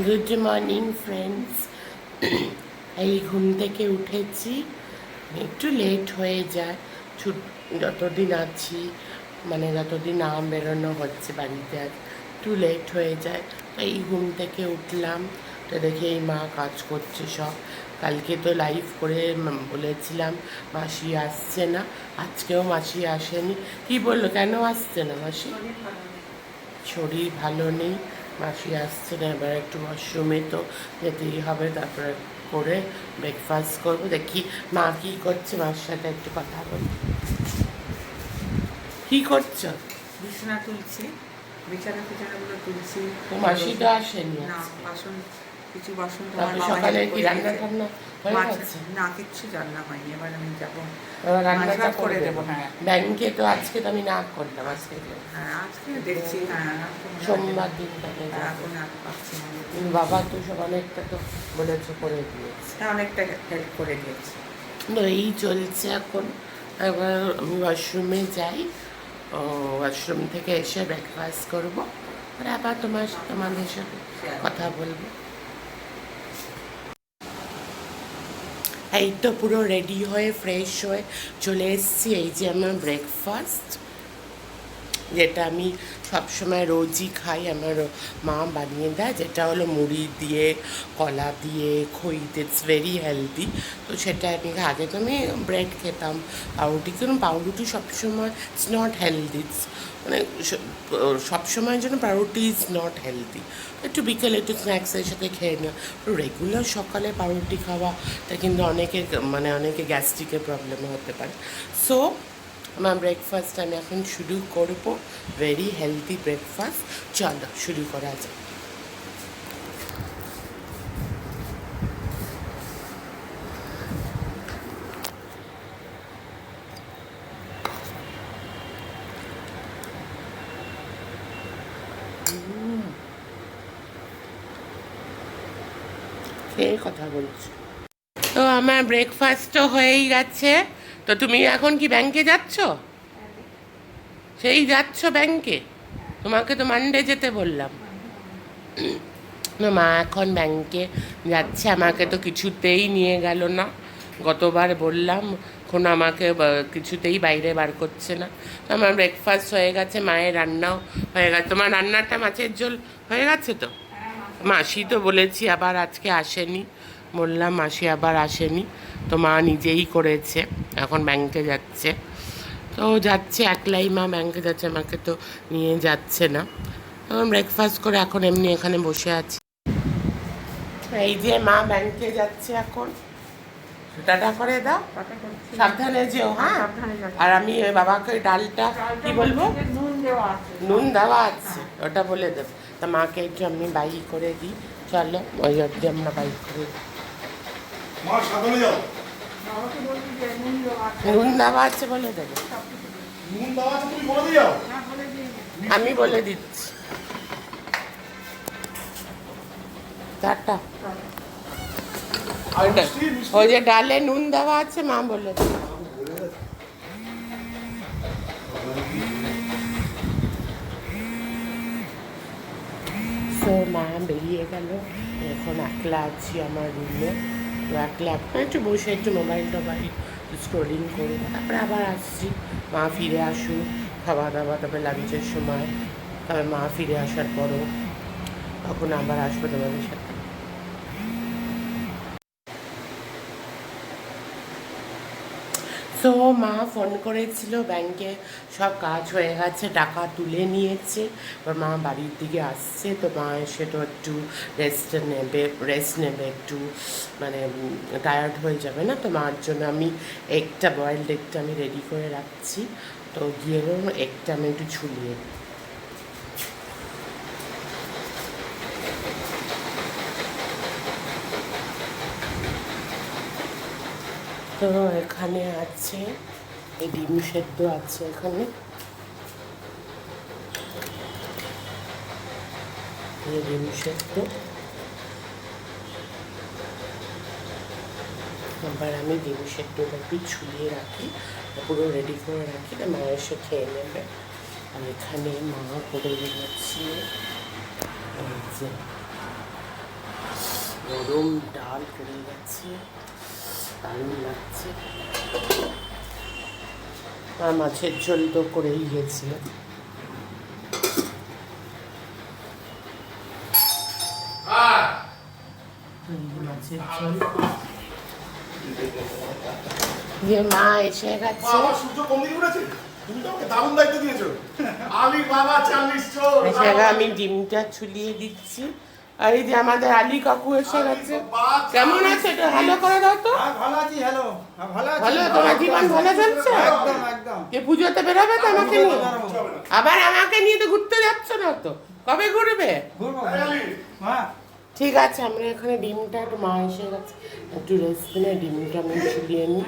Good morning friends. এই ঘুম থেকে উঠেছি, একটু লেট হয়ে যায় যতদিন আছি, মানে যতদিন না বেরোনো হচ্ছে বাড়িতে আজ একটু লেট হয়ে যায়। এই ঘুম থেকে উঠলাম, তো দেখি এই মা কাজ করছে সব। কালকে তো লাইভ করে বলেছিলাম মাসি আসছে না, আজকেও মাসি আসেনি। কি বললো, কেন আসছে না মাসি? শরীর ভালো নেই, মাসি আসছে না। এবার একটু ওয়াশরুমে তো যেতেই হবে, তারপরে করে ব্রেকফাস্ট করবো। দেখি মা কী করছে, মার সাথে একটু কথা বলি। কী করছো? বিছানা তুলছি, বিছানাগুলো তুলছি। তো মাসি তো আসেনি না, আজকে। বাসন কিছু বাসন তারপরে সকালে কি রান্না টান্না হয়ে গেছে? না, কিচ্ছু রান্না হয়নি। এবার আমি যাবো, এবার রান্নাটা করে করে দেবো। দেবো। হ্যাঁ, ব্যাংকে তো আজকে তো আমি না করলাম, আজকে হ্যাঁ, আজকে দেখছি। হ্যাঁ, সোমবার দিনটাতে এখন আর পাচ্ছি না। বাবা তো সব অনেকটা তো বলেছে করে দিয়েছে। হ্যাঁ, অনেকটা হেল্প করে দিয়েছি। তো এই চলছে এখন। এবার আমি ওয়াশরুমে যাই, ওয়াশরুম থেকে এসে ব্রেকফাস্ট করবো, আর আবার তোমাদের সাথে কথা বলবো। এই তো পুরো রেডি হয়ে ফ্রেশ হয়ে চলে এসেছি। এই যে আমার ব্রেকফাস্ট, যেটা আমি সবসময় রোজই খাই, আমার মা বানিয়ে দেয়, যেটা হলো মুড়ি দিয়ে, কলা দিয়ে, খইতে। It's very healthy. তো সেটা আমি আগে তো আমি ব্রেড খেতাম, পাউরুটি, কারণ পাউরুটি সবসময় ইটস নট হেলদি, মানে সবসময়ের জন্য পাউরুটি ইজ নট হেলদি। একটু বিকেলে একটু স্ন্যাক্সের সাথে খেয়ে নেওয়া। রেগুলার সকালে পাউরুটি খাওয়াটা কিন্তু অনেকে গ্যাস্ট্রিকের প্রবলেম হতে পারে। সো আমার ব্রেকফাস্ট আমি এখন শুরু করব, ভেরি হেলদি ব্রেকফাস্ট। চলো শুরু করা যাক। খেয়ে কথা বলছি। তো আমার ব্রেকফাস্টও হয়েই গেছে। তো তুমি এখন কি ব্যাংকে যাচ্ছ? সেই যাচ্ছ ব্যাংকে? তোমাকে তো মানডে যেতে বললাম। মা এখন ব্যাংকে যাচ্ছে, আমাকে তো কিছুতেই নিয়ে গেল না। গতবার বললাম, এখন আমাকে কিছুতেই বাইরে বার করছে না। তো আমার ব্রেকফাস্ট হয়ে গেছে, মায়ের রান্নাও হয়ে গেছে। তোমার রান্নাটা মাছের ঝোল হয়ে গেছে তো? মাসি তো বলেছি আবার আজকে আসেনি, বললাম মাসি আবার আসেনি, তো মা নিজেই করেছে। এখন ব্যাংকে যাচ্ছে, তো যাচ্ছে একলাই, মা ব্যাংকে যাচ্ছে, আমাকে তো নিয়ে যাচ্ছে না। এখন ব্রেকফাস্ট করে এখন এমনি এখানে বসে আছি। এই যে মা ব্যাংকে যাচ্ছে এখন, টাটা করে দাও, সাবধানে যেও। হ্যাঁ, আর আমি ওই বাবাকে ডালটা কি বলবো, নুন দেওয়া আছে ওটা বলে দেবো। তা মাকে একটু আমি বাই করে দিই। চলো ওই অবধি আমরা বাই করে দিই। নুন দেওয়া আছে বলে দেবো, আমি বলে দিচ্ছি। টাটা। ওই যে ডালে নুন দেওয়া আছে, মা বলে দেবে। তো মা বেরিয়ে গেল, এখন একলা আছি আমার রুমে। তো একলা এখন একটু বসে একটু মোবাইল টোবাইল স্ক্রোলিং করবো, তারপরে আবার আসছি। মা ফিরে আসুক, খাওয়া দাওয়া, তারপরে লাঞ্চের সময়, তারপরে মা ফিরে আসার পরও তখন আবার আসবো তোমাদের সাথে। তো মা ফোন করেছিল, ব্যাংকে সব কাজ হয়ে গেছে, টাকা তুলে নিয়েছে, এবার মা বাড়ির দিকে আসছে। তো মা এসে তো একটু রেস্ট নেবে একটু, মানে টায়ার্ড হয়ে যাবে না। তো মার জন্য আমি বয়েলড এগটা আমি রেডি করে রাখছি। তো গিয়ে এগটা আমি একটু ঝুলিয়ে দিই। তো এখানে আছে এই ডিম সেদ্ধ আছে, এখানে ডিম সেদ্ধ। এবার আমি ডিম সেদ্ধটা একটু ঝুলিয়ে রাখি, পুরো রেডি করে রাখি, না মা এসে খেয়ে নেবে। আর এখানে মা করে দিচ্ছি এই যে গরম ডাল করে গেছে, দারুণ লাগছে। আর মাছের ঝোল তো করেই গেছিল। মাছের ঝোল যে মা এসে গেছে। আমি ডিমটা ছুলিয়ে দিচ্ছি। আর এই যে আমাদের আলী কাকু এসে গেছে। কেমন আছে এটা ভালো করে দাও তো। ভালো আছি। হ্যালো, ভালো আছি। ভালো, তোমার জীবন ভালো চলছে? একদম একদম। যে পুজোতে বেরোবে তো আমাকে নিয়ে? আবার আমাকে নিয়ে তো ঘুরতে যাচ্ছ না তো, কবে ঘুরবে? ঘুরবো। হ্যাঁ ঠিক আছে, আমরা এখানে ডিমটা একটু মা এসে গেছে, একটু রেস্টুরেন্টে ডিমটা আমি ছুলিয়ে নিই।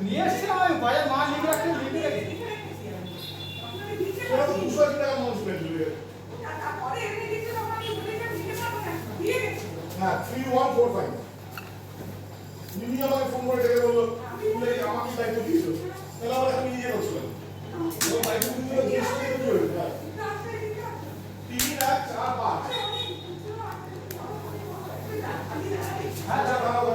নিয়ে এসছি আমি বাজার মাল লিখে রাখতে লিখে রাখি। হ্যাঁ 3145 নিমি আমাকে ফোন করে ডেকে বললো তুমি আমাকে দায়িত্ব দিয়েছো, তাহলে আবার আমি নিজে বলছিলাম দায়িত্ব দিয়েছো 3,4,5 হ্যাঁ ভালো।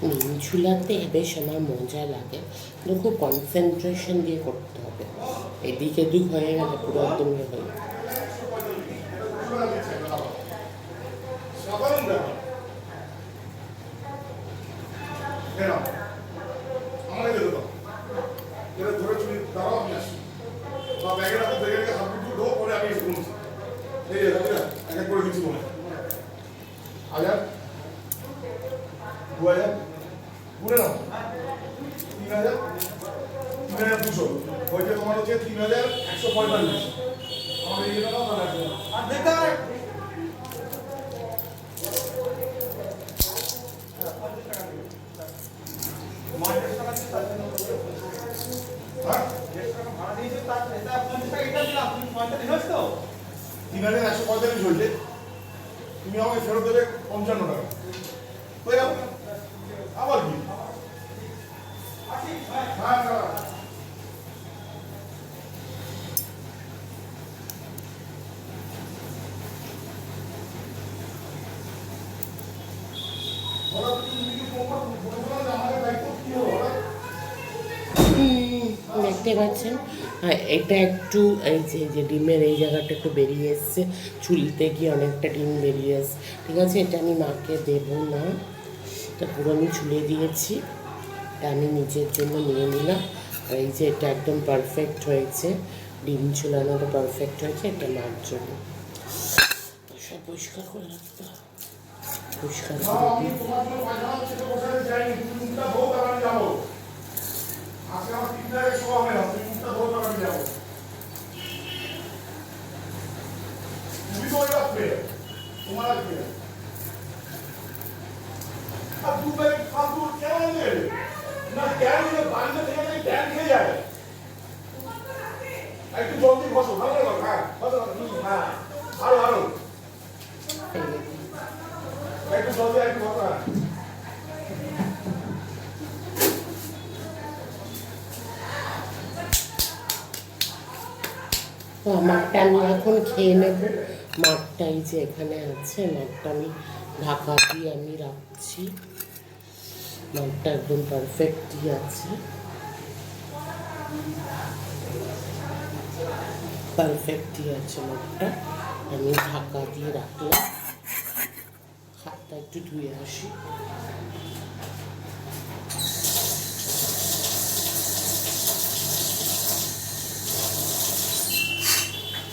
ডিম ঝুলাতে বেশ আমার মজা লাগে, কিন্তু খুব কনসেন্ট্রেশন দিয়ে করতে হবে। এদিক এদিক হয়ে গেলে পুরো একদম হয়ে যাবে। তোমার হচ্ছে 3,145 আমার এই জন্য আর দেখতে হবে হ্যাঁ ভাড়া দিয়েছে তার এটা 50 টাকা এটা দিলাম, তুমি 45 হচ্ছে তো 3,145 হয়েছে, তুমি আমাকে ফেরত দেবে 55 টাকা। হয়ে গেল আবার কি? হ্যাঁ হ্যাঁ দেখতে পাচ্ছেন এটা একটু এই যে ডিমের এই জায়গাটা একটু বেরিয়ে এসছে, চুলতে গিয়ে অনেকটা ডিম বেরিয়ে এসছে। ঠিক আছে, এটা আমি মাকে দেবো না, এটা পুরো আমি ছুলে দিয়েছি, এটা আমি নিজের জন্য নিয়ে নিলাম। আর এই যে এটা একদম পারফেক্ট হয়েছে, ডিম ঝুলানোটা পারফেক্ট হয়েছে, এটা মার জন্য। সব পরিষ্কার করে রাখতে হবে, পরিষ্কার করে দিই। আজকে আমার 3 টাকায় শো হবে না, তুমি মুখটা ধরো টাকা আমি যাবো। তুমি তো ওইটা প্লেয়ার, তোমার আর প্লেয়ার। আর 2 ব্যাগ ফালতু কেন নেবে না? ক্যান বাড়িতে থেকে যায়, ক্যান খেয়ে যায়। একটু জলদি বসো, ভালো লাগলো। হ্যাঁ বসো, হ্যাঁ আরো আরো একটু জলদি, একটু বসো। তো মাঠটা আমি এখন খেয়ে নেব। মাঠটা এই যে এখানে আছে, মাঠটা আমি ঢাকা দিয়ে আমি রাখছি। মাঠটা একদম পারফেক্টই আছে, পারফেক্টই আছে মাঠটা। আমি ঢাকা দিয়ে রাখলাম, হাতটা একটু ধুয়ে আসি। তো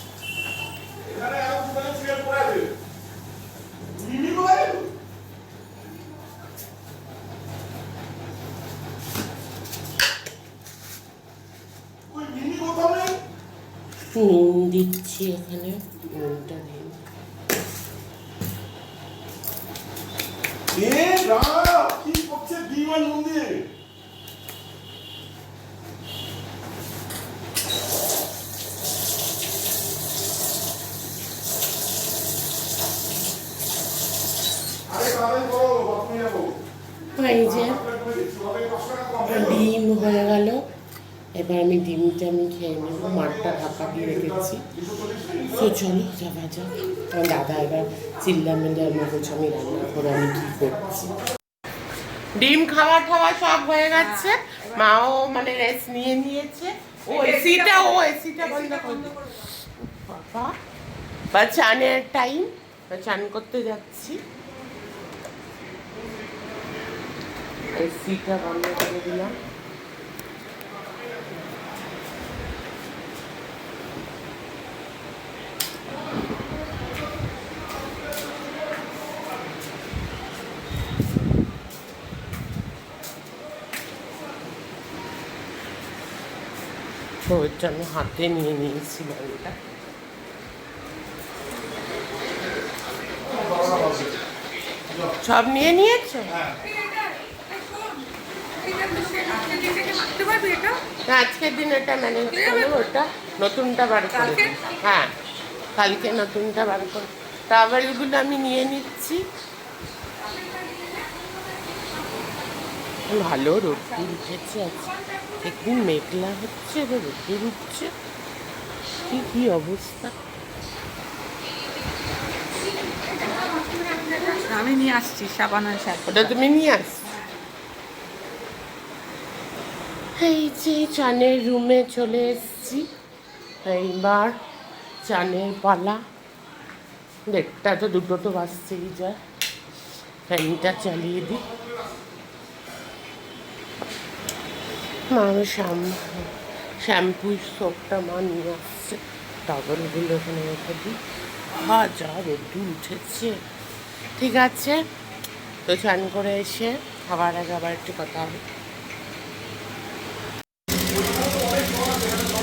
নুন দিচ্ছি এখানে, নুনটা দিন। এ দাঁড়া, কি করছে ডিম আর নুন দিয়ে? আরে তাড়াতাড়ি করো, বাথরুমে যাবো। এই যে ডিম হয়ে গেল, এবার আমি ডিমটা খেয়ে নেবো। মাঠটা ঢাকা দিয়ে রেখেছি। তো চলো যাওয়া যাক। আমার দাদা এবার চিল্লামিল্লা আমার বলছে আমি রান্না করে আমি কী করছি। ডিম খাওয়া ঠাওয়া সব হয়ে গেছে, মাও মানে রেস্ট নিয়ে নিয়েছে। ও এসিটা বন্ধ করে বাবা। বা চানের টাইম, চান করতে যাচ্ছি। এসিটা বন্ধ করে দিলাম। তো ওর জন্য হাতে নিয়ে নিয়েছি বাড়িটা। সব নিয়ে নিয়েছো? হ্যাঁ, আজকের দিন এটা ম্যানেজ করো, ওটা নতুনটা বার করে দিই। হ্যাঁ, কালকে নতুনটা বার করে টাওয়েলগুলো আমি নিয়ে নিচ্ছি। ভালো রোদ্দুর উঠেছে আজকে, একদিন মেঘলা হচ্ছে, এবার রোদ্দুর উঠছে। কি অবস্থা! আমি নিয়ে আসছি সাবান আর শ্যাম্পু। ওটা তুমি নিয়ে আস। এই যে চানের রুমে চলে এসেছি, এইবার চানের পালা। 1টা তো 2টো তো বাজতেই যায়। ফ্যানটা চালিয়ে দিই। মা শ্যাম্পু সোপটা মা নিয়ে আসছে, টাওয়েলগুলো এখানে রেখে দিই। যা রোদ্দুর উঠেছে। ঠিক আছে, তো চান করে এসে খাবার আগে আবার একটু কথা হবে।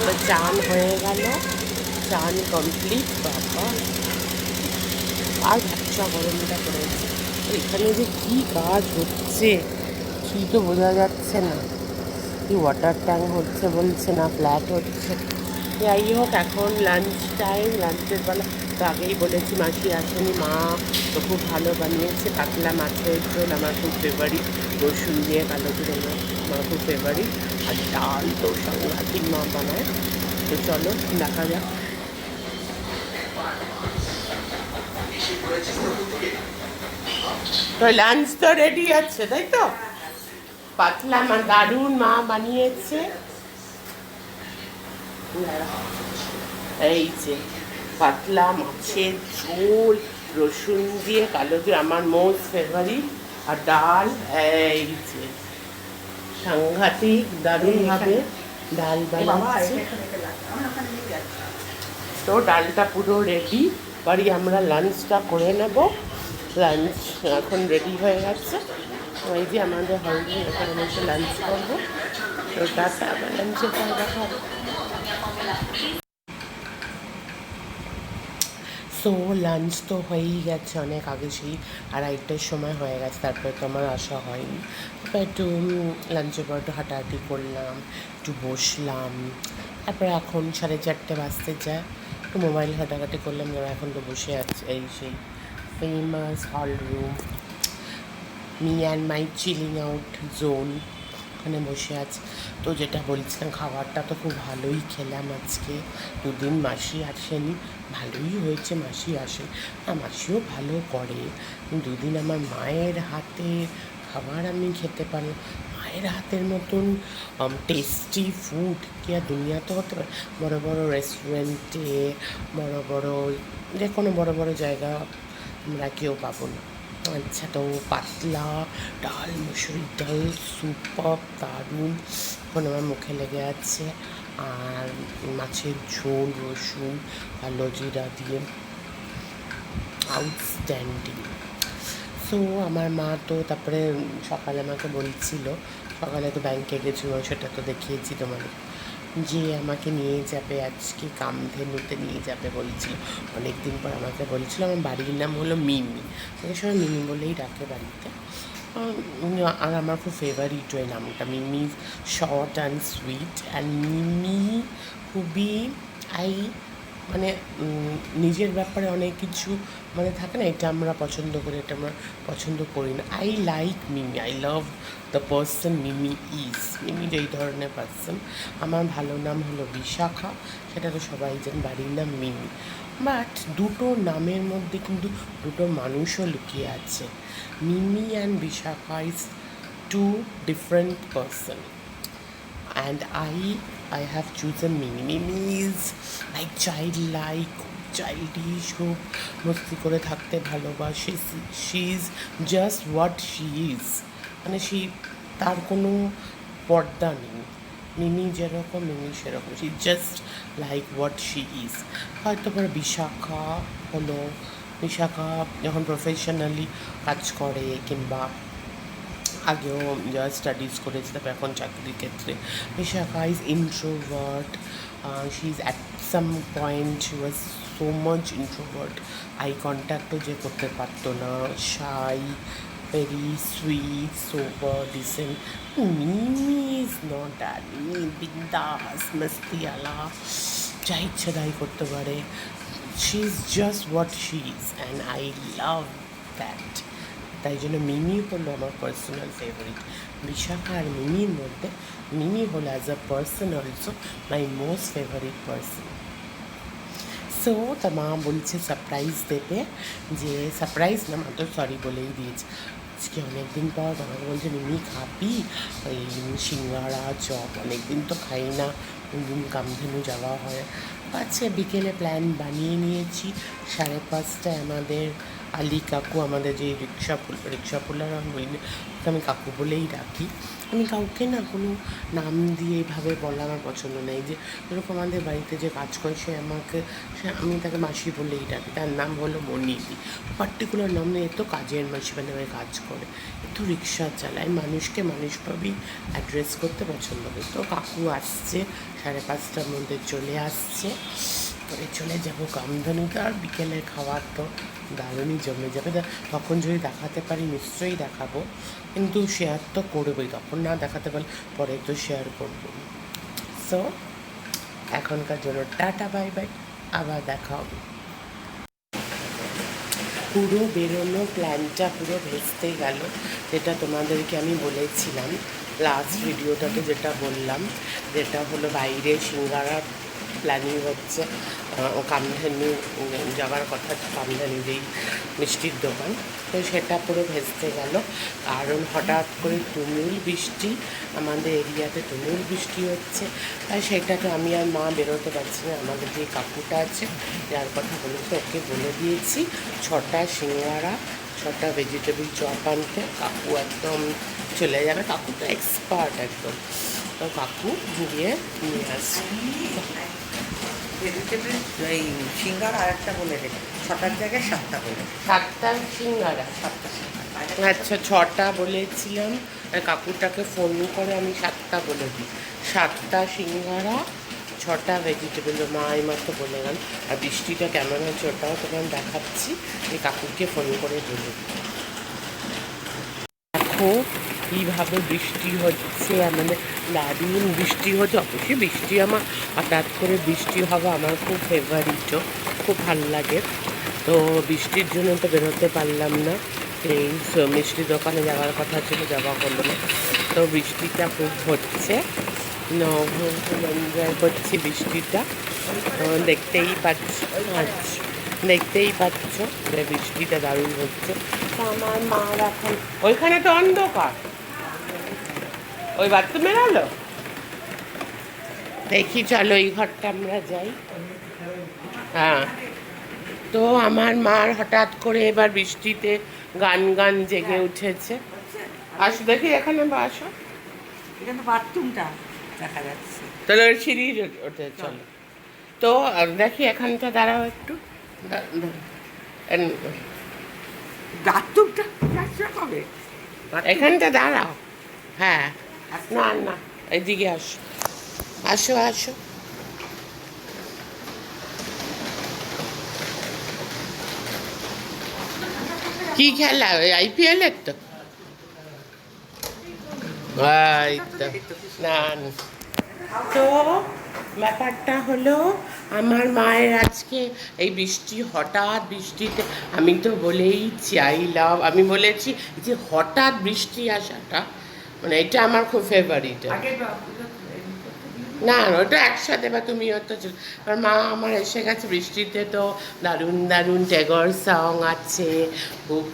তো চান হয়ে গেল, চান কমপ্লিট। বাবা আর ভাবছা গরমটা করেছে। এখানে যে কী কাজ হচ্ছে কি তো বোঝা যাচ্ছে না। কি ওয়াটার ট্যাঙ্ক হচ্ছে বলছে, না ফ্ল্যাট হচ্ছে। যাই হোক, এখন লাঞ্চ টাইম, লাঞ্চের বেলা তো আগেই বলেছি মাসি আসেনি। মা তো খুব ভালো বানিয়েছে কাতলা মাছের ঝোল, আমার খুব ফেভারিট। রসুন দিয়ে কালো জিরে মাছ আমার খুব ফেভারিট। আর ডাল তো সাংঘাতিক মা বানায়। তো চলো দেখা যাক। তো লাঞ্চ তো রেডি আছে, তাই তো? পাতলা মা দারুণ মা বানিয়েছে। এই যে পাতলা মাছের ঝোল, রসুন দিয়ে কালো জিরে, আমার মোস্ট ফেভারিট। আর ডাল, এই যে সাংঘাতিক দারুণভাবে ডাল বানাচ্ছে। তো ডালটা পুরো রেডি, বাড়ি আমরা লাঞ্চটা করে নেব। লাঞ্চ এখন রেডি হয়ে গেছে। এই যে আমাদের হলরুম, এখানে বসে লাঞ্চ করবো। তো তাতে আবার লাঞ্চের পর দেখা হবে। সো লাঞ্চ তো হয়েই গেছে অনেক আগে, সেই 2:30টার সময় হয়ে গেছে। তারপরে তো আমার আসা হয়নি। একটু লাঞ্চের পর একটু হাঁটাহাঁটি করলাম, একটু বসলাম। তারপরে এখন 4:30 বাজতে যায়, একটু মোবাইল ঘাটাঘাটি করলাম। যেমন এখন তো বসে আছে এই সেই famous hall room, me and my chilling out zone, ওখানে বসে আছে। তো যেটা বলছিলাম, খাবারটা তো খুব ভালোই খেলাম আজকে। 2 দিন মাসি আসেনি, ভালোই হয়েছে মাসি আসে। মাসিও ভালো করে। 2 দিন আমার মায়ের হাতে খাবার আমি খেতে পারলাম। মায়ের হাতের মতন টেস্টি ফুড কি আর দুনিয়াতে হতে পারে? বড় বড় রেস্টুরেন্টে, বড় বড় যে কোনো বড় বড় জায়গা আমরা কেউ পাবো না। আচ্ছা, তো পাতলা ডাল, মুসুরির ডাল সুপার দারুণ, এখন আমার মুখে লেগে আছে। আর মাছের ঝোল, রসুন কালো জিরা দিয়ে আউটস্ট্যান্ডিং। সো আমার মা তো তারপরে সকালে আমাকে বলছিল, সকালে তো ব্যাংকে গেছিলো, সেটা তো দেখিয়েছি তোমাদের। যে আমাকে নিয়ে যাবে আজকে কামধেনুতে নিয়ে যাবে বলছিল। অনেক দিন পর আমাকে বলছিল। আমার বাড়ির নাম হলো মিমি, তাকে সবাই মিমি বলেই ডাকে বাড়িতে। আর আমার খুব ফেভারিট ওই নামটা, Mimi, short and sweet. And Mimi খুবই আই মানে নিজের ব্যাপারে অনেক কিছু মানে থাকে না, এটা আমরা পছন্দ করি, এটা আমরা পছন্দ করি না। I like Mimi, I love the person Mimi is. Mimi এই ধরনের পার্সন। আমার ভালো নাম হলো বিশাখা, সেটা তো সবাই জানেন, বাড়ির নাম মিমি। বাট দুটো নামের মধ্যে কিন্তু দুটো মানুষও লুকিয়ে আছে। Mimi and Bishakha is two different person, and I have chosen Mimi. Mimi is like childlike, childish, খুব মস্তি করে থাকতে ভালোবাসে। she is just what she is, মানে তার কোনো পর্দা নেই। মিমি যেরকম মিমি সেরকম, she just like what she is। হয়তো পরে বিশাখা হলো, বিশাখা যখন প্রফেশনালি কাজ করে কিংবা আগেও যারা স্টাডিজ করেছে, তারপর এখন চাকরির ক্ষেত্রে। Bishakha is introvert, she is at some point she was so much introvert, I কন্ট্যাক্টও যে করতে পারতো না, shy, very sweet, sober, decent. Mimi is not that. Mimi বিন্দাস, মস্তিওয়ালা, যা ইচ্ছা তাই করতে পারে। She is just what she is and I love that. তাই জন্য মিমি হলো আমার পার্সোনাল ফেভারিট। বিশাখা আর মিমির মধ্যে মিমি হলো as a person also my most favourite person. So তা মা বলছে সারপ্রাইজ দেবে, যে সারপ্রাইজ না, মা তো সরি বলেই দিয়েছে। আজকে অনেকদিন পর আমাকে বলছে মিমি খাবি ওই সিঙ্গাড়া চপ, অনেকদিন তো খাই না, কোনদিন কামধেনু যাওয়া হয়। আচ্ছা বিকেলে প্ল্যান বানিয়ে নিয়েছি। 5:30টায় আমাদের আলী কাকু, আমাদের যে রিক্সাপুলার আমি বলি না, আমি কাকু বলেই ডাকি। আমি কাউকে না কোনো নাম দিয়ে এইভাবে বলা আমার পছন্দ নেই। যে এরকম আমাদের বাড়িতে যে কাজ করে আমি তাকে মাসি বলেই ডাকি। তার নাম হলো মনিদি, পার্টিকুলার নাম নেই। তো কাজের মাসি মানে কাজ করে, একটু রিক্সা চালায়, মানুষকে মানুষভাবেই অ্যাড্রেস করতে পছন্দ করি। তো কাকু আসছে, 5:30টার মধ্যে চলে আসছে, পরে চলে যাবো কামধেনুতে। আর বিকেলের খাবার তো দারুণই জমে যাবে। তখন যদি দেখাতে পারি নিশ্চয়ই দেখাবো, কিন্তু শেয়ার তো করবোই। তখন না দেখাতে পারলে পরে তো শেয়ার করবো। সো এখনকার জন্য টাটা, বাই বাই, আবার দেখা হবে। পুরো বেরোনো প্ল্যানটা পুরো ভেস্তে গেল, যেটা তোমাদেরকে আমি বলেছিলাম লাস্ট ভিডিওটাতে, যেটা বললাম, যেটা হলো বাইরে সিঙ্গারা প্ল্যানিং হচ্ছে। ও কামধেনু যাওয়ার কথা, কামধেনুরই মিষ্টির দোকান, তো সেটা পুরো ভেস্তে গেল। কারণ হঠাৎ করে তুমুল বৃষ্টি, আমাদের এরিয়াতে তুমুল বৃষ্টি হচ্ছে। তাই সেটাকে আমি আর মা বেরোতে পারছি না। আমাদের যে কাকুটা আছে, যার কথা বলেছে, ওকে বলে দিয়েছি 6টা সিঙ্গারা, 6টা ভেজিটেবল চপ আনতে। কাকু একদম চলে যাবে, কাকু তো এক্সপার্ট একদম। তো কাকু গিয়ে নিয়ে আসছে। ভেজিটেবল এই সিঙ্গারা আর একটা বলে দেবে, 6টার জায়গায় 7টা বলে। 7টা সিঙ্গারা, 7টা সিঙ্গারা। আচ্ছা 6টা বলেছিলাম, আর কাকুরটাকে ফোন করে আমি 7টা বলে দিই। 7টা সিঙ্গারা, 6টা ভেজিটেবল, মা এইমাত্র বলে গেল। আর বৃষ্টিটা কেমন হচ্ছে ওটাও তোকে আমি দেখাচ্ছি, এই কাকুকে ফোন করে বলে দিই। দেখো কীভাবে বৃষ্টি হচ্ছে, আমাদের দারুণ বৃষ্টি হচ্ছে। অবশ্যই বৃষ্টি আমার, হঠাৎ করে বৃষ্টি হওয়া আমার খুব ফেভারিটও, খুব ভালো লাগে। তো বৃষ্টির জন্য তো বেরোতে পারলাম না, এই মিষ্টির দোকানে যাওয়ার কথা ছিল, যাওয়া হলো না। তো বৃষ্টিটা খুব হচ্ছে, এনজয় করছি বৃষ্টিটা। দেখতেই পাচ্ছ যে বৃষ্টিটা দারুণ হচ্ছে। তো আমার মা এখন ওইখানে তো অন্ধকার, ওই বাথরুমে আলো দেখি, চলো এই ঘরটা আমরা যাই। হ্যাঁ, তো আমার মার হঠাৎ করে এবার বৃষ্টিতে গান জেগে উঠেছে। আসো দেখি এখানে, আসো, এখানে বাথরুমটা দেখা যাচ্ছে। তাহলে ওই সিঁড়ি ওঠে, চলো। তো দেখি এখানটা দাঁড়াও একটু, বাথরুমটা কবে? এখানটা দাঁড়াও। হ্যাঁ, না এইদিকে আসো। আসো আসো। কি খেলা ওই IPL এর তো? এই তো না না। তো ব্যাপারটা হলো আমার মায়ের আজকে এই বৃষ্টি, হঠাৎ বৃষ্টিতে আমি তো বলেই চাইলাম, আমি বলেছি যে হঠাৎ বৃষ্টি আসাটা মানে এটা আমার খুব ফেভারিট। না ওটা একসাথে বা তুমিও তো আর মা আমার এসে গেছে বৃষ্টিতে, তো দারুণ দারুণ ট্যাগর সং আছে, খুব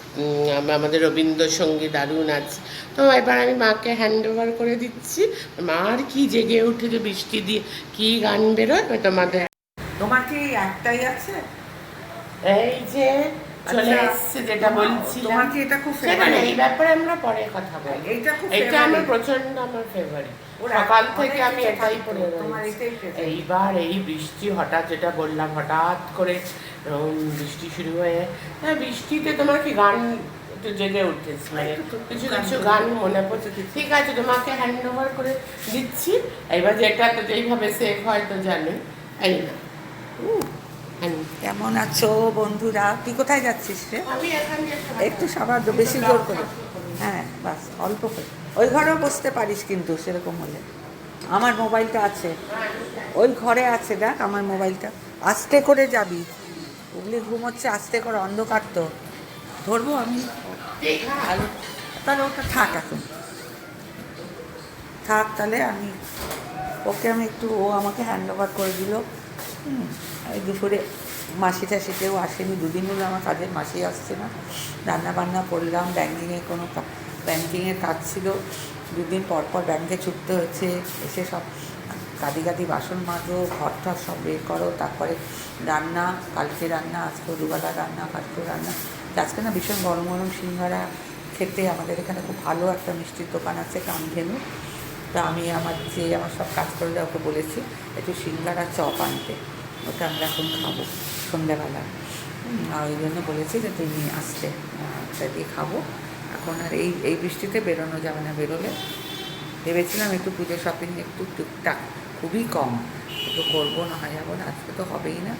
আমাদের রবীন্দ্রসঙ্গীত দারুণ আছে। তো এবার আমি মাকে হ্যান্ড ওভার করে দিচ্ছি। মার কি জেগে উঠে যে বৃষ্টি দিয়ে কি গান বেরোয় তোমাদের। তোমার কি একটাই আছে? এই যে চলে আচ্ছা, এসছে যেটা বলছিলাম। তোমার কি এটা খুব সেটা না, favorite? এই ব্যাপারে আমরা পরে কথা বলবো। এইটা খুব এটা আমার favorite। প্রচন্ড আমার ফেভারিট। ওর সকাল অনেক থেকে আমি কিছু এটাই থাকতো, পড়ে তোমার রয়েছি। এটাই favorite। এইবার এই বৃষ্টি হঠাৎ, যেটা বললাম হঠাৎ করে বৃষ্টি শুরু হয়ে, হ্যাঁ বৃষ্টিতে তোমার কি গান একটু জেগে উঠেছে, মানে কিছু কিছু গান মনে পড়ছে। ঠিক আছে, তোমাকে হ্যান্ড ওভার করে দিচ্ছি। এবার যেটা তো যেইভাবে সেভ হয় তো জানি। এই না কেমন আছো বন্ধুরা? তুই কোথায় যাচ্ছিস রে? আমি এখানে একটু সামান্য, বেশি জোর করে। হ্যাঁ বাস, অল্প করে। ওই ঘরেও বসতে পারিস কিন্তু সেরকম হলে। আমার মোবাইলটা আছে ওই ঘরে আছে, দেখ আমার মোবাইলটা। আস্তে করে যাবি, উগলি ঘুমোচ্ছে, আস্তে করে, অন্ধকার তো। ধরবো আমি আলো, তাহলে ওটা থাক, এখন থাক। তাহলে আমি ওকে আমি একটু, ও আমাকে হ্যান্ড ওভার করে দিল। এই দুপুরে মাসি টাসি কেউ আসেনি, দুদিন হলো আমার কাজের মাসি আসছে না। রান্না বান্না করলাম, ব্যাঙ্কিংয়ের কাজ ছিল, দুদিন পর পর ব্যাংকে ছুটতে হচ্ছে। এসে সব গাদি গাদি বাসন মাজো, ঘর টর সব বের করো, তারপরে রান্না, কালকে রান্না, আজকে দুবেলা রান্না, কালকে রান্না। আজকে না ভীষণ গরম গরম সিঙ্গারা খেতে, আমাদের এখানে খুব ভালো একটা মিষ্টির দোকান আছে কামধেনু। তা আমি আমার সব কাজ করলে ওকে বলেছি একটু সিঙ্গারা চপ আনতে, ওটা আমরা এখন খাবো সন্ধ্যাবেলায়। আর ওই জন্য বলেছি যে তুমি আসতে, ওটা দিয়ে খাবো। এখন আর এই বৃষ্টিতে বেরোনো যাবে না, বেরোলে ভেবেছিলাম একটু পুজো শপিং একটু টুকটাক, খুবই কম একটু করবো, না হয় যাবো না, আজকে তো হবেই না,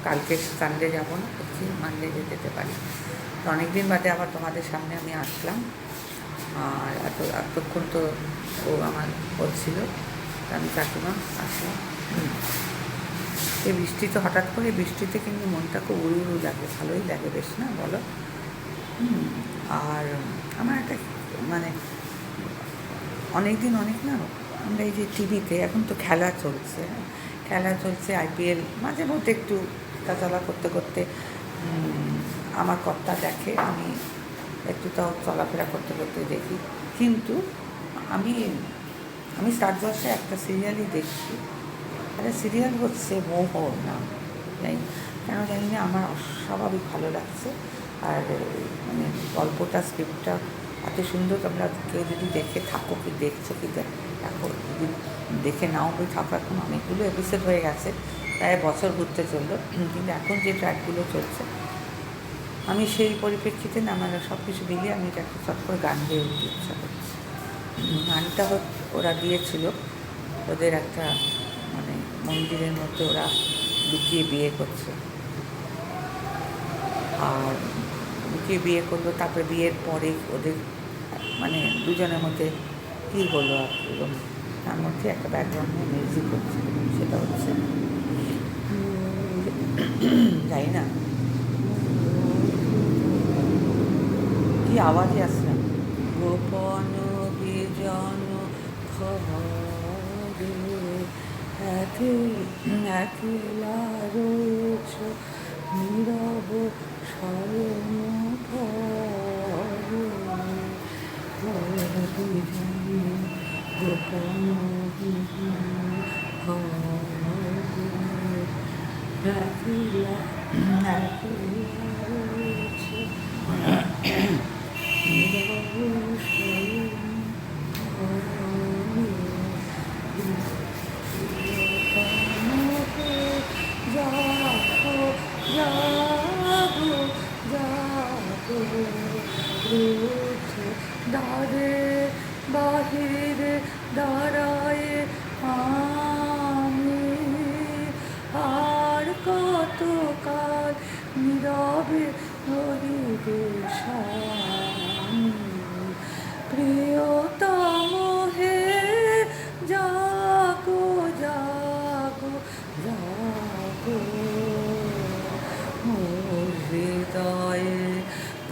কালকে সানডে যাবো না, বলছি মানডে যেতে পারি। তো অনেকদিন বাদে আবার তোমাদের সামনে আমি আসলাম। আর এতক্ষণ তো ও আমার বলছিল, আমি কাকিমা আসলাম। এই বৃষ্টিতে, হঠাৎ করে বৃষ্টিতে কিন্তু মনটা খুব উড়ু উড়ু লাগে, ভালোই লাগে বেশ, না বলো? আর আমার একটা মানে অনেক না, আমরা এই যে টিভিতে এখন তো খেলা চলছে IPL, মাঝে মধ্যে একটু চলা করতে করতে আমার কর্তা দেখে, আমি একটু তাও চলাফেরা করতে করতে দেখি। কিন্তু আমি স্টার জলসায় একটা সিরিয়ালই দেখছি, একটা সিরিয়াল হচ্ছে মোহর নাম, কেন জানি না আমার অস্বাভাবিক ভালো লাগছে। আর মানে গল্পটা, স্ক্রিপ্টটা এত সুন্দর। তোমরা কেউ যদি দেখে থাকো, কি দেখছো কি দেখো, যদি দেখে নাও বই থাকো, এখন অনেকগুলো এপিসোড হয়ে গেছে, প্রায় বছর ঘুরতে চললো, কিন্তু এখন যে ট্র্যাকগুলো চলছে, আমি সেই পরিপ্রেক্ষিতে না, মানে সব কিছু মিলিয়ে আমি এটা একটা চট করে গান দিয়ে উঠতে ইচ্ছা করছি। গানটা ওরা দিয়েছিল, ওদের একটা মানে মন্দিরের মধ্যে ওরা লুকিয়ে বিয়ে করছে, আর লুকিয়ে বিয়ে করলো, তারপরে বিয়ের পরে ওদের মানে দুজনের মধ্যে কী হলো আর এবং তার মধ্যে একটা ব্যাকগ্রাউন্ডে মিউজিক হচ্ছে, সেটা হচ্ছে জানি না কি আওয়াজে আসছে, গোপন বিজন খবরে একলা রয়েছ নীরব শয়ন ঘরে, গোপন একলা রয়েছ দারে বাহিরে দাঁড়ায়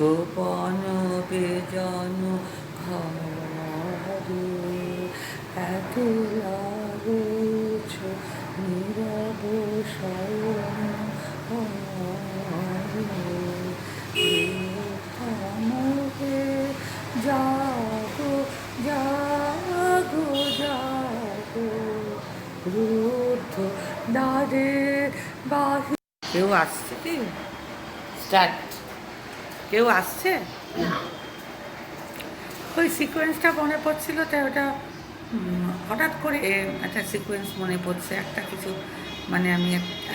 গোপন বেজন ঘরে একলা রয়েছ নীরব শয়ন ঘরে জাগো জাগো জাগো রুদ্ধ দ্বারে বাহি কেউ আসছে কি স্টার্ট। কেউ আসছে ওই সিকোয়েন্সটা মনে পড়ছিল তাই ওটা হঠাৎ করে একটা সিকোয়েন্স মনে পড়ছে একটা কিছু মানে আমি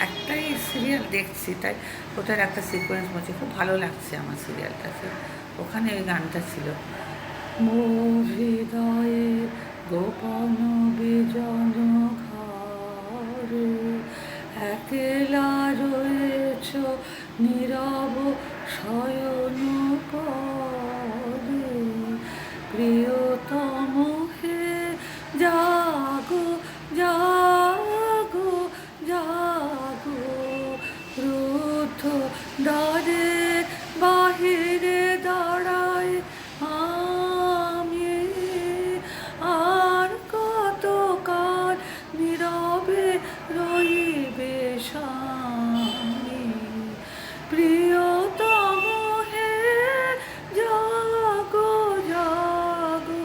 একটাই সিরিয়াল দেখছি তাই ওটার একটা সিকোয়েন্স মনে খুব ভালো লাগছে আমার সিরিয়ালটাতে ওখানে ওই গানটা ছিল মোর হৃদয়ে গোপন বিজন ঘরে একলা রয়েছ নীরব শয়ন পরে প্রিয়তম হে জাগো জাগো জাগো রুদ্ধ দ্বারে বাহিরে দাঁড়ায় আমি আর কত কাল নীরবে রইবে স্বামী প্রিয়তম হে জাগো জাগো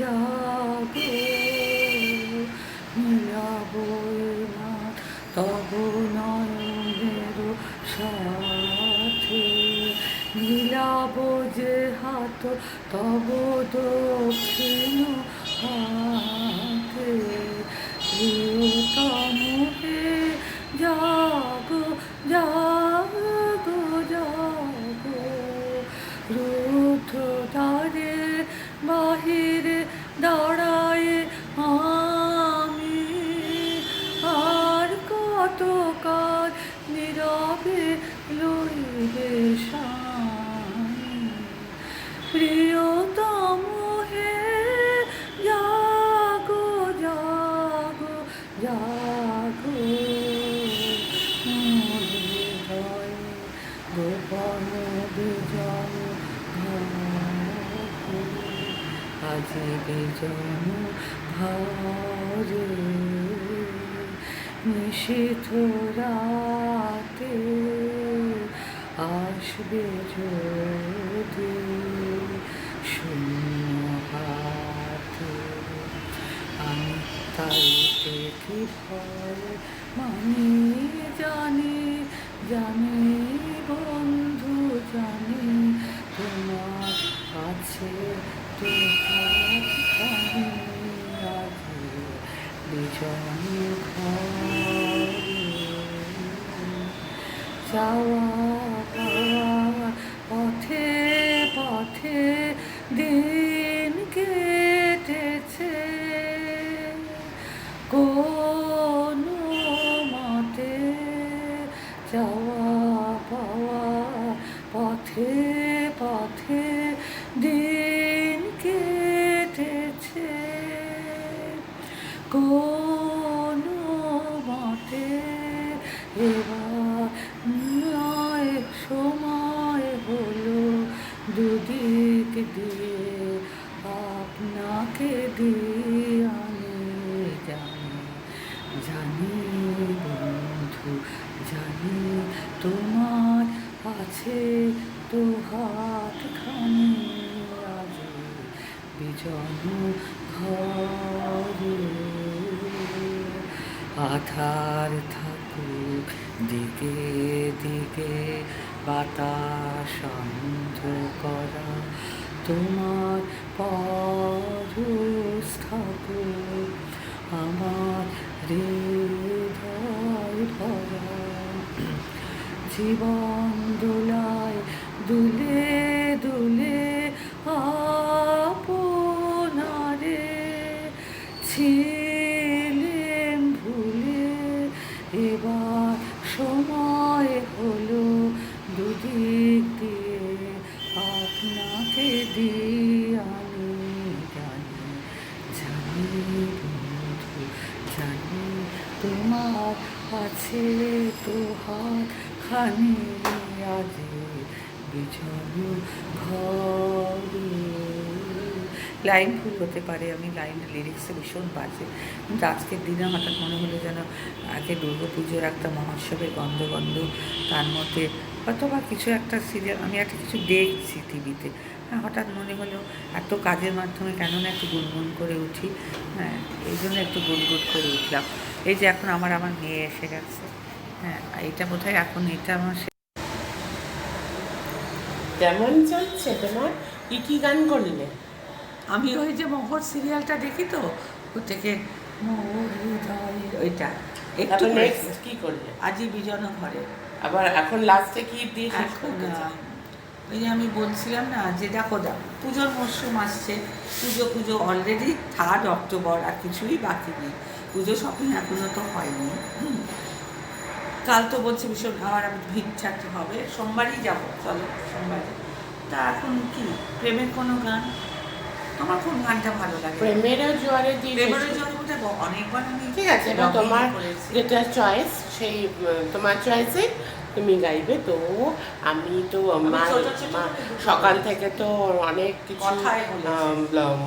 জাগো নীরব না তব নয়নের সাথে নীলাব যে হাত তব দক্ষিণ হাতে প্রিয়তম হে জাগো জাগো জাগো রুদ্ধ দ্বারে বাহিরে দাঁড়ায় আমি আর কত কাল নীরবে লইবে স্বামী প্রিয়তম হে জাগো জাগো জাগো হৃদয়ে গোপন বিজন ঘরে আজি বিজন ঘরে নিশীথ রাতে আসবে যদি শূন্য হাতে আমি তাইতে কি ভয় মানি জানি জানি বন্ধু জানি তোমার আছে তোমার খানি আজি বিজন ঘরে যাওয়া পাওয়া পথে পথে দিন কেটেছে কোনো মতে যাওয়া পাওয়া পথে পথে দিন কেটেছে কোনো মতে এবার নয় সময় হলো দুদিক দিয়ে আপনাকে দিয়ে আমি জানি জানি বন্ধু জানি তোমার আছে তো হাতখানি আজ বিজন ঘরে আধার থাকুক দিকে দিকে বাতাস অন্ধ করা তোমার পরশ থাকুক আমার হৃদয় ভরা জীবন দোলায় দুলে দুলে আপনারে ছিলেন ভুলে এবার সময় হলো দুদিক দিয়ে আপনাকে দিয়ে আমি জানি জানি বন্ধু জানি তোমার আছে তো হাত খানি আজ বিছানো ঘরে। লাইন ভুল হতে পারে, আমি লাইনের লিরিক্সে ভীষণ বাজে, কিন্তু আজকের দিনে হঠাৎ মনে হলো যেন আগে দুর্গা পুজোর একটা মহোৎসবের গন্ধ গন্ধ, তার মধ্যে হয়তো বা কিছু একটা সিরিয়াল, আমি একটা কিছু দেখছি টিভিতে, হ্যাঁ, হঠাৎ মনে হলো এত কাজের মাধ্যমে কেন না একটু গুনগুন করে উঠি, হ্যাঁ, এই জন্য একটু গুনগুন করে উঠলাম। এই যে এখন আমার মেয়ে এসে গেছে, হ্যাঁ, এটা বোধহয় এখন এটা আমার কেমন চলছে তোমার? কি গান করলে? আমি ওই যে মোহর সিরিয়ালটা দেখি তো, ও থেকে মোহর হৃদয় ওইটা একটু তারপর করেছি। নেক্সট কি করলে? আজি বিজন ঘরে। আবার এখন লাস্টে কি দিয়ে শেষ এখন করতে চাও? ওই যে আমি বলছিলাম না যে দেখো পুজোর মরশুম আসছে, পুজো অলরেডি 3 অক্টোবর, আর কিছুই বাকি নেই, পুজো শপিং এখনো তো হয়নি। কাল তো বলছে ভীষণ আমার ভিড় ছাড়তে হবে, সোমবারই যাবো, চলো সোমবারে। তা এখন কি প্রেমের কোনো গান, তোমার কোন গানটা ভালো লাগে? প্রেমেরও জোয়ারে দিয়ে প্রেমের শেষ- জন্য বোধহয় অনেকবার আমি ঠিক আছে, এবার dubbing তোমার করেছি। যেটা চয়েস সেই তোমার চয়েসে তুমি গাইবে। তো আমি তো ছোট ছোট সকাল থেকে তো অনেক কিছু কথাই বলেছি।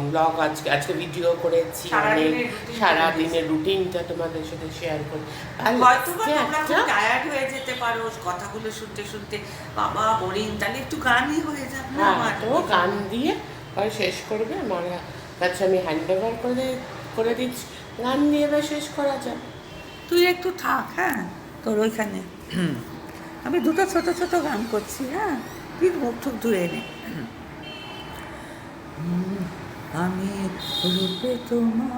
ব্লগ আজকে ভিডিও করেছি, অনেক সারাদিনের routine সারাদিনের রুটিনটা তোমাদের সাথে শেয়ার করি। আর হয়তো বা last এ তোমরা একটা খুব টায়ার্ড হয়ে যেতে পারো কথাগুলো শুনতে শুনতে, বাবা বোরিং, তাহলে একটু গানই হয়ে যাক না হ্যাঁ, আমার। তো গান দিয়ে পরে শেষ করবে। আমার কাছে আমি হ্যান্ড ওভার করে দিচ্ছি, গান দিয়ে এবার শেষ করা যাবে। তুই একটু থাক, হ্যাঁ, তোর ওইখানে আমি দুটো ছোট ছোট গান করছি, হ্যাঁ, তুই মুখ টুক ধুয়ে নে। আমি রূপে তোমার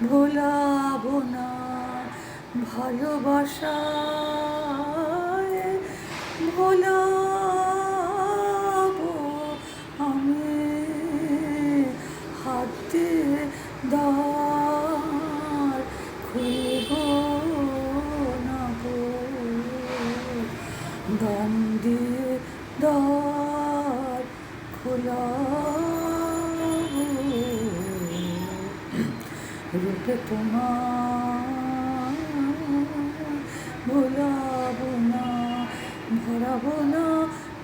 ভোলাবো না, ভালোবাসায় ভোলাবো আমি, হাত দিয়ে দ্বার খুলব না গো, গান দিয়ে দ্বার খোলাবো, রূপে তোমার ভোলাবো না, ভরাবো না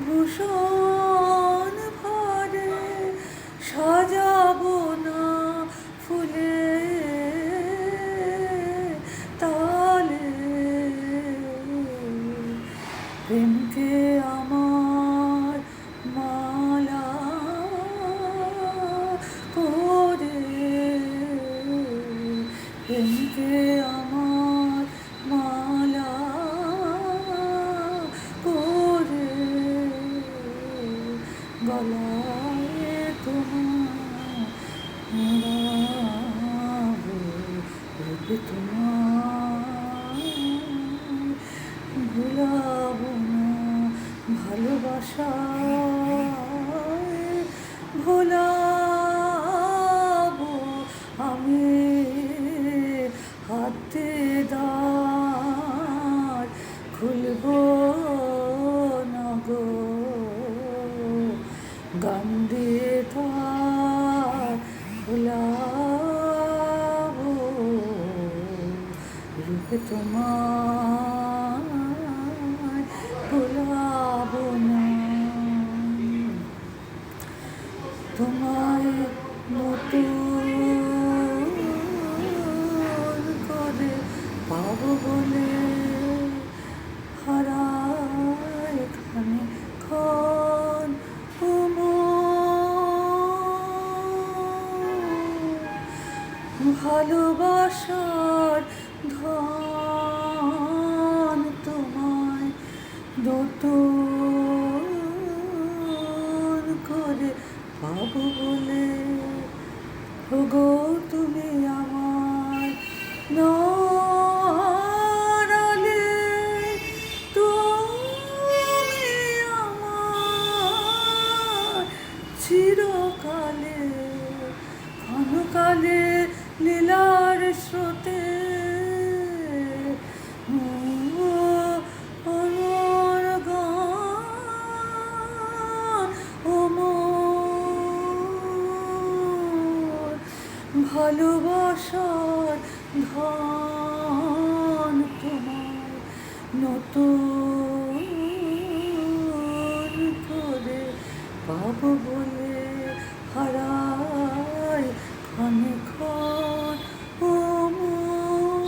ভূষণ ভরে, সাজাবো না ফুলে তালে, প্রেমকে আমার মালা করে, প্রেমকে আমার মালা করে, গলায় তোমার মোড়াবো, রূপে তোমার ভুলাবো না, ভালোবাসায় ভোলাবো আমি, হাতে দ্বার খুলব না গো, গান দিয়ে দ্বার খোলাবো, রূপে তোমার ভোলাবো না, তোমায় নতুন করে পাবো বলে হারায় খানে ক্ষণ ভালোবাসার ধন তোমায় নতুন করে পাবো বলে, ওগো তুমি আমার নড়ালে, তুমি আমার চিরকালে, ক্ষণকালে লীলার স্রোতে, অমর গান অমর, ভালোবাসার ধন তোমার নতুন বলে হারাই ক্ষণে ক্ষণ ও মোর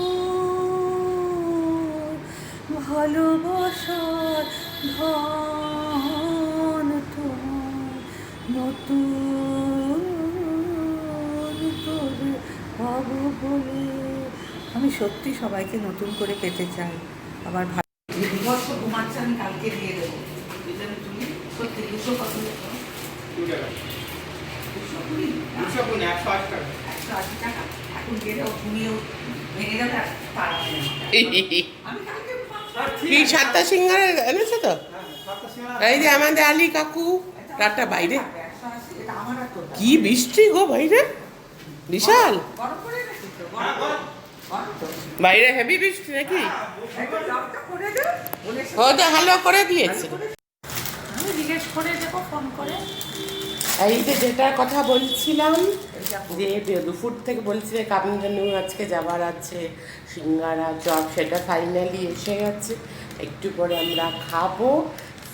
ভালোবাসার ধন তোমার নতুন করে পাবো বলে। আমি সত্যি সবাইকে নতুন করে পেতে চাই। আবার বিভৎস ঘুমাচ্ছে, আমি কালকে দিয়ে দেবো। তুমি সত্যি 200 কত? 180 টাকা। এখন গেলেও তুমিও ভেঙে যাবে আর তারা আমি কালকে কি 7টা সিঙ্গারা এনেছো তো? এই যে আমাদের আলী কাকু রাতটা বাইরে 180, এটা আমার আর তোর। কি বৃষ্টি গো বাইরে, বিশাল গরম করে রেখেছি তো, গরম তো। বাইরে হেভি বৃষ্টি নাকি? একবার লকটা করে দে, বলে ও তো ভালো করে দিয়েছে। আমি জিজ্ঞেস করে দেবো ফোন করে। এই যে যেটার কথা বলছিলাম, যে দুপুর থেকে বলছি যে কামিনী আজকে যাবার আছে, সিঙ্গারা চপ, সেটা ফাইনালি এসে গেছে। একটু পরে আমরা খাবো।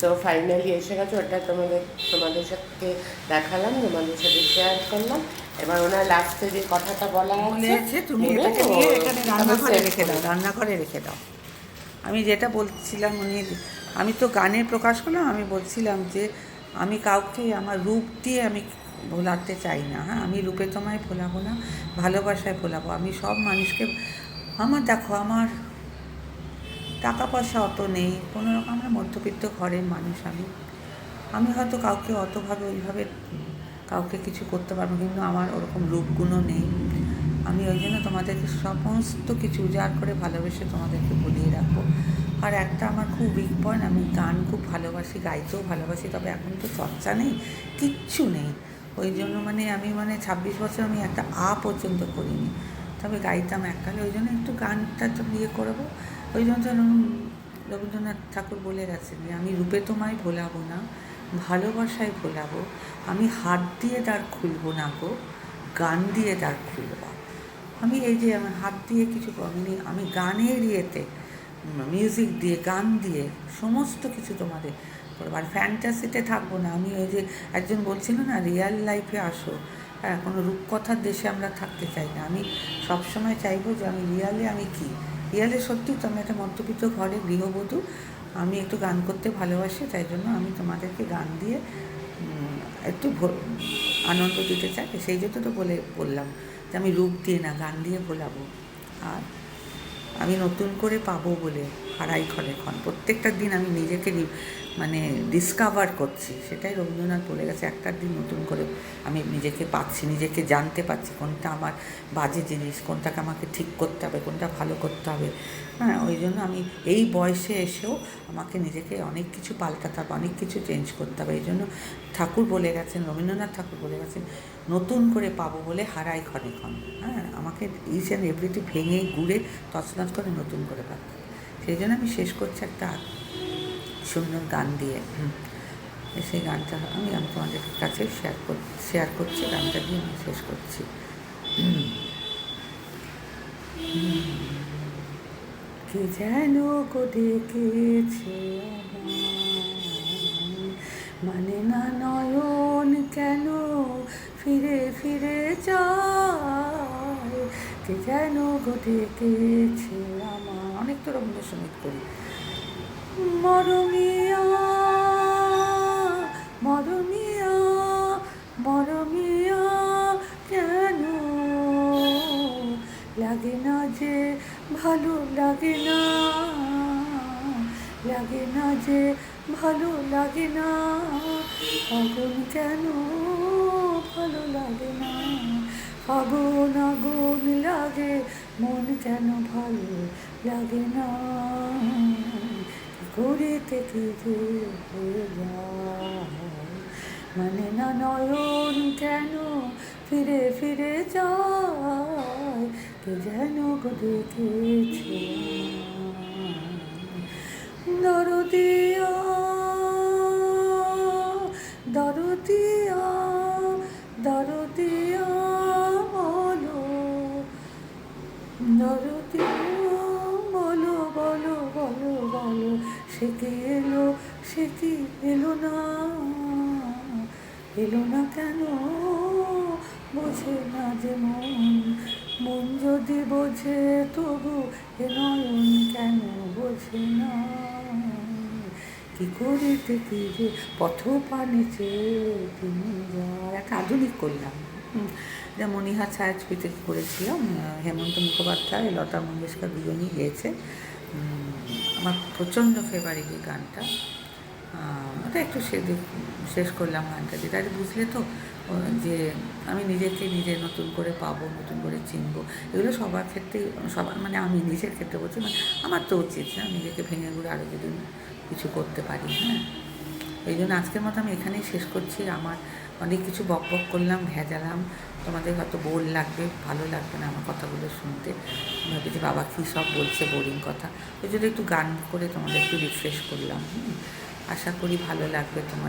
তো ফাইনালি এসে গেছে, ওটা তোমাদের সাথে দেখালাম, তোমাদের সাথে শেয়ার করলাম। এবার ওনার লাস্টে যে কথাটা বলা বলেছে তুমি এটাকে নিয়ে এখানে রান্নাঘরে রেখে দাও, রান্নাঘরে রেখে দাও। আমি যেটা বলছিলাম, আমি তো গানে প্রকাশ করলাম, আমি বলছিলাম যে আমি কাউকে আমার রূপ দিয়ে আমি ভোলাতে চাই না। হ্যাঁ, আমি রূপে তোমায় ভোলাবো না, ভালোবাসায় ভোলাবো। আমি সব মানুষকে, আমার দেখো, আমার টাকা পয়সা অত নেই, কোনো রকম আমরা মধ্যবিত্ত ঘরের মানুষ। আমি হয়তো কাউকে অতভাবে ওইভাবে কাউকে কিছু করতে পারবো, কিন্তু আমার ওরকম রূপগুণও নেই। আমি ওই জন্য তোমাদেরকে সমস্ত কিছু উজাড় করে ভালোবেসে তোমাদেরকে বলিয়ে রাখবো। আর একটা আমার খুব উইক পয়েন্ট, আমি গান খুব ভালোবাসি, গাইতেও ভালোবাসি, তবে এখন তো চর্চা নেই, কিচ্ছু নেই। ওই জন্য আমি 26 বছর আমি একটা পর্যন্ত করিনি, তবে গাইতাম এককালে। ওই জন্য একটু গানটা তো করবো। ওই জন্য রবীন্দ্রনাথ ঠাকুর বলে গেছেন যে আমি রূপে তোমায় ভোলাবো না, ভালোবাসায় ভোলাবো। আমি হাত দিয়ে দ্বার খুলবো না গো, গান দিয়ে দ্বার খুলব। আমি এই যে আমার হাত দিয়ে কিছু করিনি, আমি গানের ইয়েতে, মিউজিক দিয়ে, গান দিয়ে সমস্ত কিছু তোমাদের করবো। আর ফ্যান্টাসিতে থাকবো না। আমি ওই যে একজন বলছিল না, রিয়েল লাইফে আসো। হ্যাঁ, কোনো রূপকথার দেশে আমরা থাকতে চাই না। আমি সবসময় চাইবো যে আমি রিয়ালে রিয়ালে সত্যি তো আমি একটা মধ্যবিত্ত ঘরে গৃহবধূ, আমি একটু গান করতে ভালোবাসি, তাই জন্য আমি তোমাদেরকে গান দিয়ে একটু আনন্দ দিতে চাই। সেই জন্য তো বললাম যে আমি রূপ দিয়ে না, গান দিয়ে ভোলাবো। আর আমি নতুন করে পাবো বলে হারাই ক্ষণে ক্ষণ। প্রত্যেকটা দিন আমি নিজেকে ডিসকভার করছি, সেটাই রবীন্দ্রনাথ বলে গেছে। একটা দিন নতুন করে আমি নিজেকে পাচ্ছি, নিজেকে জানতে পারছি, কোনটা আমার বাজে জিনিস, কোনটাকে আমাকে ঠিক করতে হবে, কোনটা ভালো করতে হবে। হ্যাঁ, ওই জন্য আমি এই বয়সে এসেও আমাকে নিজেকে অনেক কিছু পাল্টাতে হবে, অনেক কিছু চেঞ্জ করতে হবে। এই জন্য ঠাকুর বলে গেছেন, রবীন্দ্রনাথ ঠাকুর বলে গেছেন, নতুন করে পাবো বলে হারাই ক্ষণে ক্ষণ। হ্যাঁ, আমাকে ইচ অ্যান্ড এভরিথিং ভেঙে গুড়ে তছনছ করে নতুন করে পাবো। সেই জন্য আমি শেষ করছি একটা সুন্দর গান দিয়ে। সেই গানটা আমি তোমাদের কাছে শেয়ার করছি। গানটা দিয়ে আমি শেষ করছি। কে যেন গো ডেকেছে মানে না নয়ন কেন ফিরে ফিরে যায়, কে যেন গো ডেকেছে আমার। অনেক তো রবীন্দ্রসঙ্গীত করি। মরমিয়া মরমিয়া মরমিয়া কেন লাগে না যে ভালো লাগে না, লাগে না যে ভালো লাগে না, আগুন কেন ভালো লাগে না, আগুন আগুন লাগে মন কেন ভালো লাগে না, ঘুরে থেকে যে হয়ে যায় মানে না নয়ন কেন ফিরে ফিরে যায়, কে যেন গো ডেকেছে দরদিয়া দরদিয়া দরদিয়া বলো দরদিয়া বলো বলো বলো বলো, সে কি এলো সে কি এলো না, এলো না কেন বোঝে না যে মন যদি বোঝে তবু এ নয়ন কেন বোঝে না, কি করিতে কি যে পথ পানে চেয়ে তিনি যায়। একটা আধুনিক করলাম, যেমন ইহা ছায়াছবিতে করেছিলাম, হেমন্ত মুখোপাধ্যায় লতা মঙ্গেশকর দুজনই গেয়েছে। আমার প্রচণ্ড ফেভারিট এই গানটা। ওটা একটু শেষ করলাম গানটা, যেটা আরে বুঝলে তো যে আমি নিজেকে নিজে নতুন করে পাবো, নতুন করে চিনবো। এগুলো সবার ক্ষেত্রে, সবার মানে আমি নিজের ক্ষেত্রে বলছি, মানে আমার তো উচিত না নিজেকে ভেঙে ঘুরে আরও যদি কিছু করতে পারি। হ্যাঁ, এই জন্য আজকের মতো আমি এখানেই শেষ করছি। আমার অনেক কিছু বক করলাম, ভেজালাম, তোমাদের হয়তো বোর লাগবে, ভালো লাগবে না আমার কথাগুলো শুনতে। ভাবি যে বাবা কী সব বলছে, বোরিং কথা। ওই জন্য একটু গান করে তোমাদের একটু রিফ্রেশ করলাম। আশা করি ভালো লাগবে তোমার।